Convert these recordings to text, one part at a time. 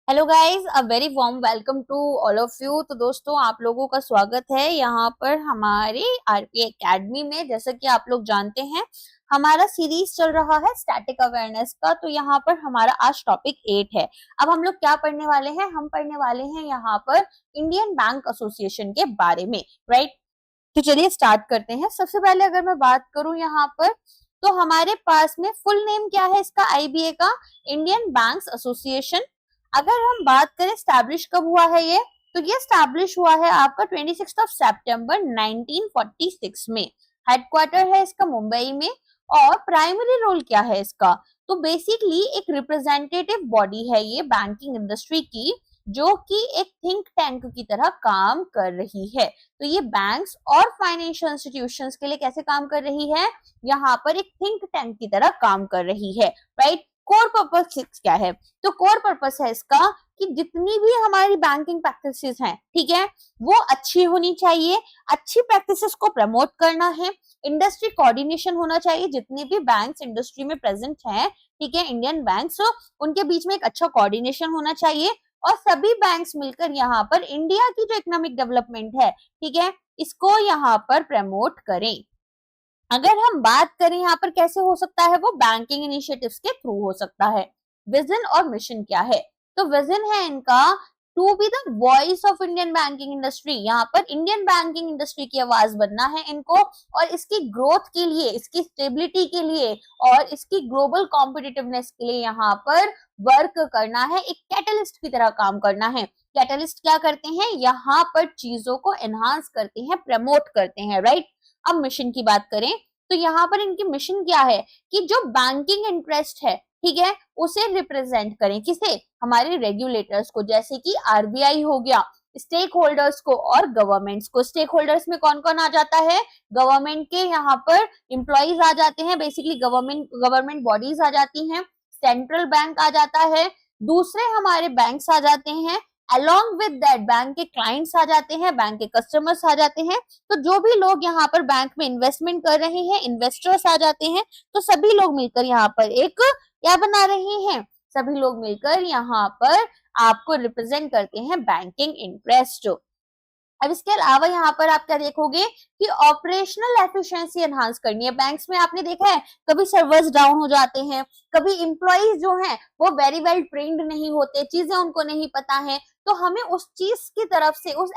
Hello guys, a very warm welcome to all of you. तो दोस्तों, आप लोगों का स्वागत है यहाँ पर हमारे आरपी एकेडमी में। जैसा कि आप लोग जानते हैं, हमारा सीरीज चल रहा है स्टैटिक अवेयरनेस का। तो यहाँ पर हमारा आज टॉपिक 8 है। अब हम लोग क्या पढ़ने वाले हैं? हम पढ़ने वाले हैं यहाँ पर इंडियन बैंक एसोसिएशन के बारे में, राइट। तो चलिए स्टार्ट करते हैं। सबसे पहले अगर मैं बात करूं यहाँ पर, तो हमारे पास में फुल नेम क्या है इसका? आईबीए का, इंडियन बैंक्स एसोसिएशन। अगर हम बात करें स्टैब्लिश कब हुआ है ये, तो ये स्टैब्लिश हुआ है आपका 26 ऑफ सितंबर 1946 में। हेडक्वार्टर है इसका मुंबई में। और प्राइमरी रोल क्या है इसका? तो बेसिकली एक रिप्रेजेंटेटिव बॉडी है ये बैंकिंग इंडस्ट्री की, जो कि एक थिंक टैंक की तरह काम कर रही है। तो ये बैंक्स और फाइनेंशियल इंस्टीट्यूशंस के लिए कैसे काम कर रही है? यहाँ पर एक थिंक टैंक की तरह काम कर रही है, राइट। कोर पर्पस क्या है? तो कोर पर्पस है इसका कि जितनी भी हमारी बैंकिंग प्रैक्टिसेस हैं, ठीक है, वो अच्छी होनी चाहिए। अच्छी प्रैक्टिसेस को प्रमोट करना है। इंडस्ट्री कोऑर्डिनेशन होना चाहिए। जितने भी बैंक्स इंडस्ट्री में प्रेजेंट हैं, ठीक है, इंडियन बैंक्स, उनके बीच में एक अच्छा कोऑर्डिनेशन होना चाहिए। और सभी बैंक्स मिलकर यहाँ पर इंडिया की जो इकोनॉमिक डेवलपमेंट है, ठीक है, इसको यहाँ पर प्रमोट करें। अगर हम बात करें यहाँ पर कैसे हो सकता है, वो बैंकिंग इनिशिएटिव्स के थ्रू हो सकता है। विजन और मिशन क्या है? तो विजन है इनका to be the voice of Indian banking industry. यहाँ पर इंडियन बैंकिंग इंडस्ट्री की आवाज बनना है इनको, और इसकी ग्रोथ के लिए, इसकी स्टेबिलिटी के लिए और इसकी ग्लोबल कॉम्पिटिटिवनेस के लिए यहाँ पर वर्क करना है। एक कैटलिस्ट की तरह काम करना है। कैटलिस्ट क्या करते हैं? यहाँ पर चीजों को एनहांस करते हैं, प्रमोट करते हैं, राइट। अब मिशन की बात करें, तो यहाँ पर इनकी मिशन क्या है कि जो बैंकिंग इंटरेस्ट है, ठीक है, उसे रिप्रेजेंट करें। किसे? हमारे रेगुलेटर्स को, जैसे कि आरबीआई हो गया, स्टेक होल्डर्स को और गवर्नमेंट्स को। स्टेक होल्डर्स में कौन कौन आ जाता है? गवर्नमेंट के यहाँ पर एम्प्लॉइज आ जाते हैं, बेसिकली गवर्नमेंट बॉडीज आ जाती हैं, सेंट्रल बैंक आ जाता है, दूसरे हमारे बैंक्स आ जाते हैं, अलोंग विद दैट बैंक के क्लाइंट्स आ जाते हैं, बैंक के कस्टमर्स आ जाते हैं। तो जो भी लोग यहाँ पर बैंक में इन्वेस्टमेंट कर रहे हैं, इन्वेस्टर्स आ जाते हैं। तो सभी लोग मिलकर यहाँ पर एक क्या बना रहे हैं? सभी लोग मिलकर यहाँ पर आपको रिप्रेजेंट करते हैं बैंकिंग इंटरेस्ट। अब इसके अलावा यहाँ पर आप क्या देखोगे कि ऑपरेशनल एफिशिएंसी एनहांस करनी है। बैंक्स में आपने देखा है कभी सर्वर्स डाउन हो जाते हैं, कभी एम्प्लॉइज जो हैं वो वेरी वेल ट्रेन्ड नहीं होते, चीजें उनको नहीं पता है। तो हमें उस चीज की तरफ से, उस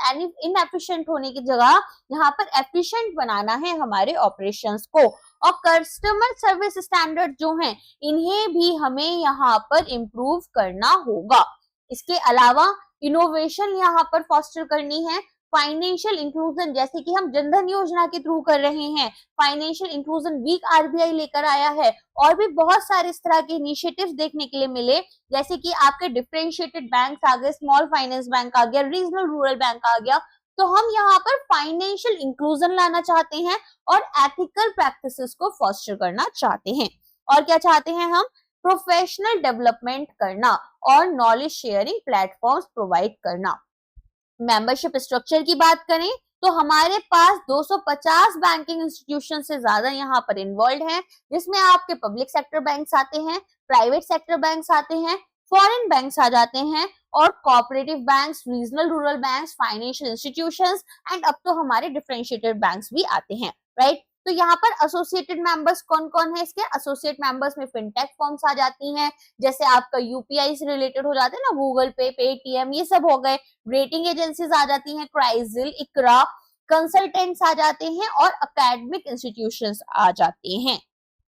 इनएफिशिएंट होने की जगह यहाँ पर एफिशिएंट बनाना है हमारे ऑपरेशंस को। और कस्टमर सर्विस स्टैंडर्ड जो हैं, इन्हें भी हमें यहाँ पर इम्प्रूव करना होगा। इसके अलावा इनोवेशन यहाँ पर फॉस्टर करनी है। फाइनेंशियल इंक्लूजन, जैसे कि हम जनधन योजना के थ्रू कर रहे हैं, फाइनेंशियल इंक्लूजन वीक आरबीआई लेकर आया है। और भी बहुत सारे इस तरह के इनिशिएटिव्स देखने के लिए मिले, जैसे कि आपके डिफरेंशिएटेड बैंक आ गए, स्मॉल फाइनेंस बैंक आ गया, रीजनल रूरल बैंक आ गया। तो हम यहाँ पर फाइनेंशियल इंक्लूजन लाना चाहते हैं और एथिकल प्रैक्टिसेस को फॉस्टर करना चाहते हैं। और क्या चाहते हैं हम? प्रोफेशनल डेवलपमेंट करना और नॉलेज शेयरिंग प्लेटफॉर्म्स प्रोवाइड करना। मेंबरशिप स्ट्रक्चर की बात करें, तो हमारे पास 250 बैंकिंग इंस्टीट्यूशन से ज्यादा यहाँ पर इन्वॉल्व हैं, जिसमें आपके पब्लिक सेक्टर बैंक्स आते हैं, प्राइवेट सेक्टर बैंक्स आते हैं, फॉरेन बैंक्स आ जाते हैं, और cooperative banks, regional rural banks, financial institutions and अब तो हमारे डिफरेंशिएटेड बैंक्स भी आते हैं, राइट। तो यहाँ पर एसोसिएटेड मेंबर्स कौन कौन है इसके? एसोसिएट मेंबर्स में फिनटेक फर्म्स आ जाती हैं, जैसे आपका यूपीआई से रिलेटेड हो जाते हैं ना, गूगल पे, पेटीएम, ये सब हो गए। रेटिंग एजेंसीज आ जाती हैं, क्राइसिल, इकरा, कंसल्टेंट्स आ जाते हैं, और एकेडमिक इंस्टीट्यूशंस आ जाते हैं।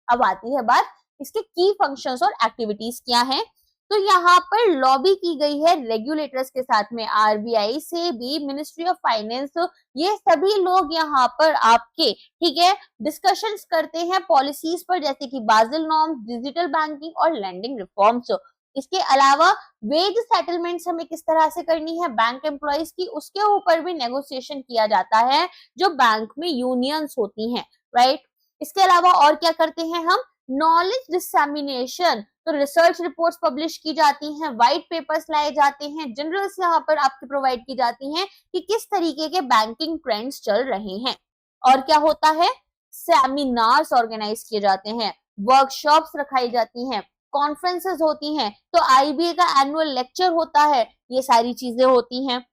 अब आती है बात इसके की फंक्शंस और एक्टिविटीज क्या हैं। तो यहाँ पर लॉबी की गई है रेगुलेटर्स के साथ में, आरबीआई से भी, मिनिस्ट्री ऑफ फाइनेंस, ये सभी लोग यहाँ पर आपके, ठीक है, डिस्कशंस करते हैं पॉलिसीज पर, जैसे कि बाजिल नॉर्म्स, डिजिटल बैंकिंग और लैंडिंग रिफॉर्म्स। इसके अलावा वेज सेटलमेंट्स हमें किस तरह से करनी है बैंक एम्प्लॉइज की, उसके ऊपर भी नेगोशिएशन किया जाता है, जो बैंक में यूनियंस होती हैं, राइट। इसके अलावा और क्या करते हैं हम? नॉलेज डिसेमिनेशन, तो रिसर्च रिपोर्ट्स पब्लिश की जाती हैं, व्हाइट पेपर्स लाए जाते हैं, जनरल्स यहाँ पर आपको प्रोवाइड की जाती हैं कि किस तरीके के बैंकिंग ट्रेंड्स चल रहे हैं। और क्या होता है? सेमिनार्स ऑर्गेनाइज किए जाते हैं, वर्कशॉप्स रखाई जाती हैं, कॉन्फ्रेंसेस होती हैं, तो आईबीए का एनुअल लेक्चर होता है, ये सारी चीजें होती हैं।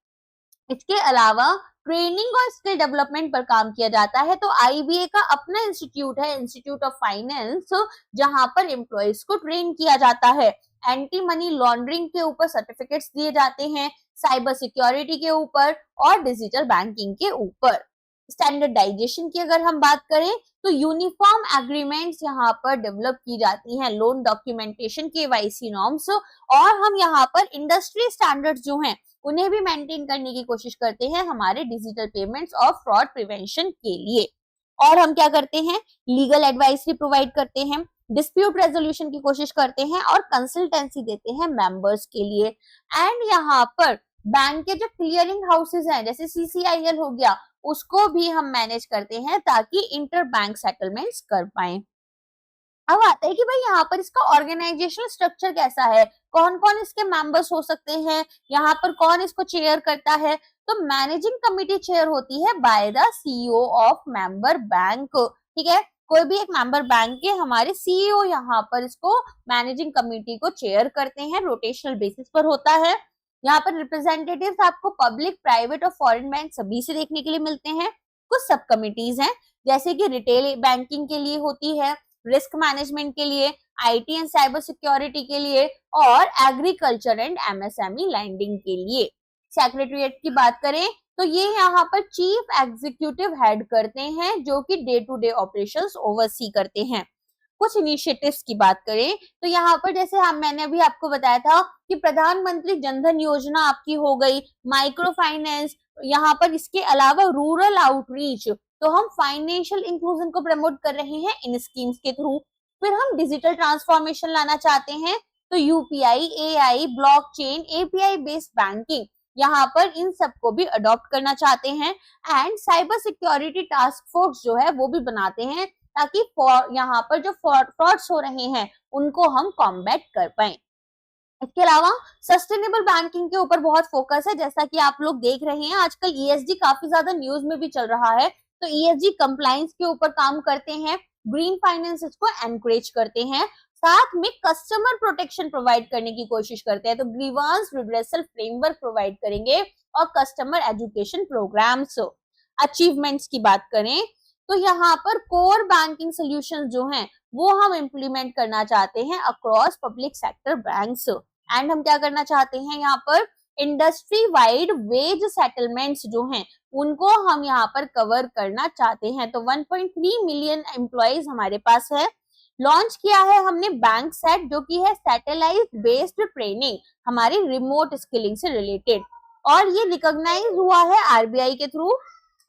इसके अलावा ट्रेनिंग और स्किल डेवलपमेंट पर काम किया जाता है, तो आईबीए का अपना इंस्टीट्यूट है, इंस्टीट्यूट ऑफ फाइनेंस, जहां पर एम्प्लॉयज को ट्रेन किया जाता है। एंटी मनी लॉन्ड्रिंग के ऊपर सर्टिफिकेट्स दिए जाते हैं, साइबर सिक्योरिटी के ऊपर और डिजिटल बैंकिंग के ऊपर। स्टैंडर्डाइजेशन की अगर हम बात करें तो यूनिफॉर्म एग्रीमेंट्स यहाँ पर डेवलप की जाती हैं, लोन डॉक्यूमेंटेशन, केवाईसी नॉर्म्स, और हम यहाँ पर इंडस्ट्री स्टैंडर्ड्स जो हैं उन्हें भी मेंटेन करने की कोशिश करते हैं हमारे डिजिटल पेमेंट्स और फ्रॉड प्रिवेंशन के लिए। और हम क्या करते हैं, लीगल एडवाइजरी प्रोवाइड करते हैं, डिस्प्यूट रेजोल्यूशन की कोशिश करते हैं और कंसल्टेंसी देते हैं मेंबर्स के लिए। एंड यहाँ पर बैंक के जो क्लियरिंग हाउसेज हैं जैसे सीसीआईएल हो गया, उसको भी हम मैनेज करते हैं ताकि इंटर बैंक सेटलमेंट्स कर पाए। अब आता है कि भाई यहाँ पर इसका ऑर्गेनाइजेशनल स्ट्रक्चर कैसा है, कौन कौन इसके मेंबर्स हो सकते हैं, यहाँ पर कौन इसको चेयर करता है। तो मैनेजिंग कमिटी चेयर होती है by the CEO of member bank, ठीक है। कोई भी एक मेंबर बैंक के हमारे सीईओ यहाँ पर इसको मैनेजिंग कमिटी को चेयर करते हैं, रोटेशनल बेसिस पर होता है। यहाँ पर रिप्रेजेंटेटिव्स आपको पब्लिक, प्राइवेट और फॉरेन बैंक सभी से देखने के लिए मिलते हैं। कुछ सब कमिटीज हैं जैसे कि रिटेल बैंकिंग के लिए होती है, रिस्क मैनेजमेंट के लिए, आईटी एंड साइबर सिक्योरिटी के लिए और एग्रीकल्चर एंड एमएसएमई लैंडिंग के लिए। सेक्रेटरीट की बात करें तो ये यहाँ पर चीफ एग्जीक्यूटिव हेड करते हैं जो कि day to day operations oversee करते हैं। कुछ इनिशिएटिव्स की बात करें तो यहाँ पर जैसे मैंने अभी आपको बताया था कि प्रधानमंत्री जनधन योजना आपकी हो गई, माइक्रो फाइनेंस, यहाँ पर इसके अलावा रूरल आउटरीच, तो हम फाइनेंशियल इंक्लूजन को प्रमोट कर रहे हैं इन स्कीम्स के थ्रू। फिर हम डिजिटल ट्रांसफॉर्मेशन लाना चाहते हैं, तो UPI, AI, blockchain, API based banking, यहाँ पर इन सबको भी अडॉप्ट करना चाहते हैं। And cyber security task force जो है वो भी बनाते हैं ताकि यहाँ पर जो फ्रॉड्स हो रहे हैं उनको हम कॉम्बैट कर पाए। इसके अलावा सस्टेनेबल बैंकिंग के ऊपर बहुत फोकस है, जैसा कि आप लोग देख रहे हैं आजकल ईएसजी काफी ज्यादा न्यूज में भी चल रहा है, तो ईएसजी कंप्लायंस के ऊपर काम करते हैं, ग्रीन फाइनेंस को एनकरेज करते हैं, साथ में कस्टमर प्रोटेक्शन प्रोवाइड करने की कोशिश करते हैं, तो ग्रीवांस रिड्रेसल फ्रेमवर्क प्रोवाइड करेंगे और कस्टमर एजुकेशन प्रोग्राम्स। अचीवमेंट्स की बात करें तो यहाँ पर कोर बैंकिंग सोल्यूशन जो हैं वो हम इम्प्लीमेंट करना चाहते हैं across public sector banks. And हम क्या करना चाहते हैं, यहाँ पर इंडस्ट्री वाइड वेज सेटलमेंट्स जो हैं उनको हम यहाँ पर कवर करना चाहते हैं। तो 1.3 मिलियन एम्प्लॉइज हमारे पास है। लॉन्च किया है हमने बैंक सेट जो कि है सैटेलाइट बेस्ड ट्रेनिंग हमारी रिमोट स्किलिंग से रिलेटेड, और ये रिकॉग्नाइज हुआ है आरबीआई के थ्रू।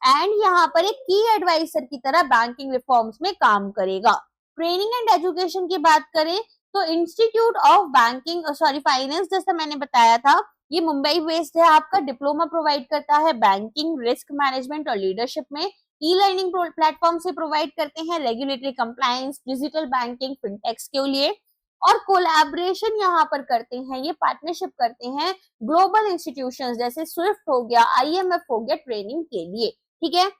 एंड यहाँ पर एक की एडवाइजर की तरह बैंकिंग रिफॉर्म्स में काम करेगा। ट्रेनिंग एंड एजुकेशन की बात करें तो इंस्टीट्यूट ऑफ बैंकिंग फाइनेंस, जैसा मैंने बताया था, ये मुंबई बेस्ड है, आपका डिप्लोमा प्रोवाइड करता है बैंकिंग, रिस्क मैनेजमेंट और लीडरशिप में। ई लर्निंग प्लेटफॉर्म से प्रोवाइड करते हैं रेगुलेटरी कंप्लायंस, डिजिटल बैंकिंग, फिनटेक्स के लिए, और कोलैबोरेशन यहाँ पर करते हैं, ये पार्टनरशिप करते हैं ग्लोबल इंस्टीट्यूशंस जैसे स्विफ्ट हो गया, आईएमएफ हो गया ट्रेनिंग के लिए, ठीक है।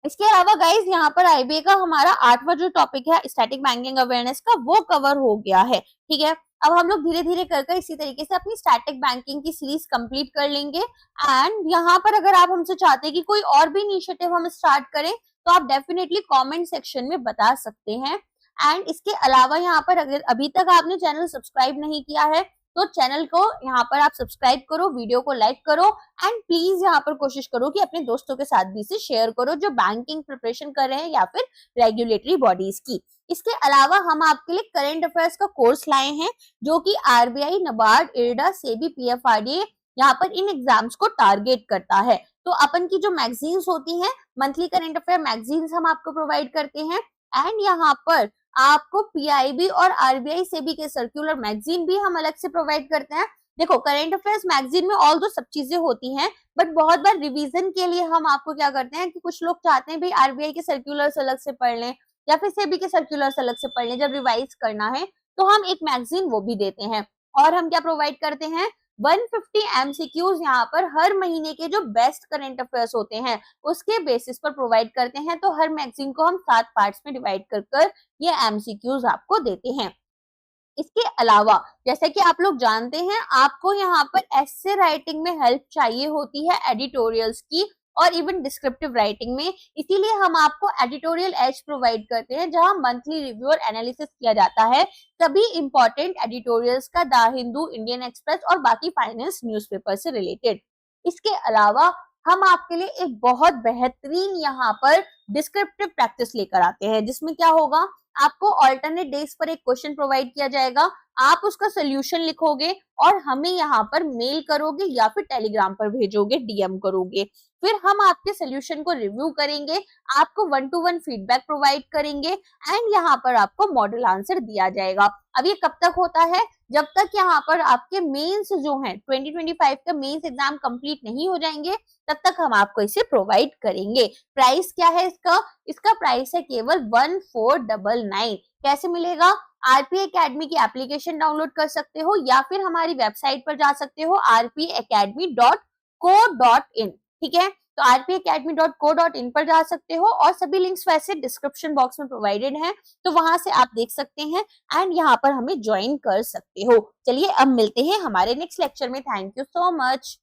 इसके अलावा गाइज यहाँ पर आईबीए का हमारा 8वां जो टॉपिक है स्टैटिक बैंकिंग अवेयरनेस का, वो कवर हो गया है, ठीक है। अब हम लोग धीरे धीरे कर इसी तरीके से अपनी स्टैटिक बैंकिंग की सीरीज कंप्लीट कर लेंगे। एंड यहाँ पर अगर आप हमसे चाहते हैं कि कोई और भी इनिशिएटिव हम स्टार्ट करें तो आप डेफिनेटली कमेंट सेक्शन में बता सकते हैं। एंड इसके अलावा यहाँ पर अगर अभी तक आपने चैनल सब्सक्राइब नहीं किया है तो चैनल को यहाँ पर आप सब्सक्राइब करो, वीडियो को लाइक करो, एंड प्लीज यहाँ पर कोशिश करो कि अपने दोस्तों के साथ भी इसे शेयर करो जो बैंकिंग प्रिपरेशन कर रहे हैं या फिर रेगुलेटरी बॉडीज की। इसके अलावा हम आपके लिए करंट अफेयर्स का कोर्स लाए हैं जो कि RBI, NABARD, IRDA, SEBI, PFRDA यहाँ पर इन एग्जाम्स को टारगेट करता है। तो अपन की जो मैगजीन्स होती हैं, मंथली करंट अफेयर मैगजीन्स हम आपको प्रोवाइड करते हैं। एंड यहाँ पर आपको पीआईबी और आरबीआई सेबी के सर्कुलर मैगजीन भी हम अलग से प्रोवाइड करते हैं। देखो करंट अफेयर्स मैगजीन में ऑल दो सब चीजें होती हैं, बट बहुत बार रिवीजन के लिए हम आपको क्या करते हैं कि कुछ लोग चाहते हैं भाई आरबीआई के सर्कुलर्स अलग से पढ़ लें या फिर सेबी के सर्कुलर्स अलग से पढ़ लें जब रिवाइज करना है, तो हम एक मैगजीन वो भी देते हैं। और हम क्या प्रोवाइड करते हैं, 150 एमसीक्यूज यहाँ पर हर महीने के जो बेस्ट करंट अफेयर्स होते हैं उसके बेसिस पर प्रोवाइड करते हैं। तो हर मैगजीन को हम 7 पार्ट्स में डिवाइड कर ये एमसीक्यूज आपको देते हैं। इसके अलावा जैसे कि आप लोग जानते हैं, आपको यहाँ पर एसे राइटिंग में हेल्प चाहिए होती है, एडिटोरियल्स की और इवन डिस्क्रिप्टिव राइटिंग में। इसीलिए हम आपको एडिटोरियल एज प्रोवाइड करते हैं, जहां मंथली रिव्यू और एनालिसिस किया जाता है सभी इंपॉर्टेंट एडिटोरियल्स का, द हिंदू, इंडियन एक्सप्रेस और बाकी फाइनेंस न्यूज़पेपर से रिलेटेड। इसके अलावा हम आपके लिए एक बहुत बेहतरीन यहाँ पर डिस्क्रिप्टिव प्रैक्टिस लेकर आते हैं, जिसमें क्या होगा, आपको ऑल्टरनेट डेज पर एक क्वेश्चन प्रोवाइड किया जाएगा, आप उसका सोल्यूशन लिखोगे और हमें यहाँ पर मेल करोगे या फिर टेलीग्राम पर भेजोगे, डीएम करोगे। फिर हम आपके सोल्यूशन को रिव्यू करेंगे, आपको 1 to 1 फीडबैक प्रोवाइड करेंगे एंड यहाँ पर आपको मॉडल आंसर दिया जाएगा। अब ये कब तक होता है, जब तक यहाँ पर आपके मेंस जो हैं 2025 का मेंस एग्जाम कंप्लीट नहीं हो जाएंगे, तब तक हम आपको इसे प्रोवाइड करेंगे। प्राइस क्या है इसका प्राइस है केवल 1499। कैसे मिलेगा? आरपी एकेडमी की एप्लीकेशन डाउनलोड कर सकते हो या फिर हमारी वेबसाइट पर जा सकते हो rpacademy.co.in। ठीक है, तो rpacademy.co.in पर जा सकते हो और सभी लिंक्स वैसे डिस्क्रिप्शन बॉक्स में प्रोवाइडेड हैं, तो वहां से आप देख सकते हैं एंड यहाँ पर हमें ज्वाइन कर सकते हो। चलिए अब मिलते हैं हमारे नेक्स्ट लेक्चर में। Thank you so much.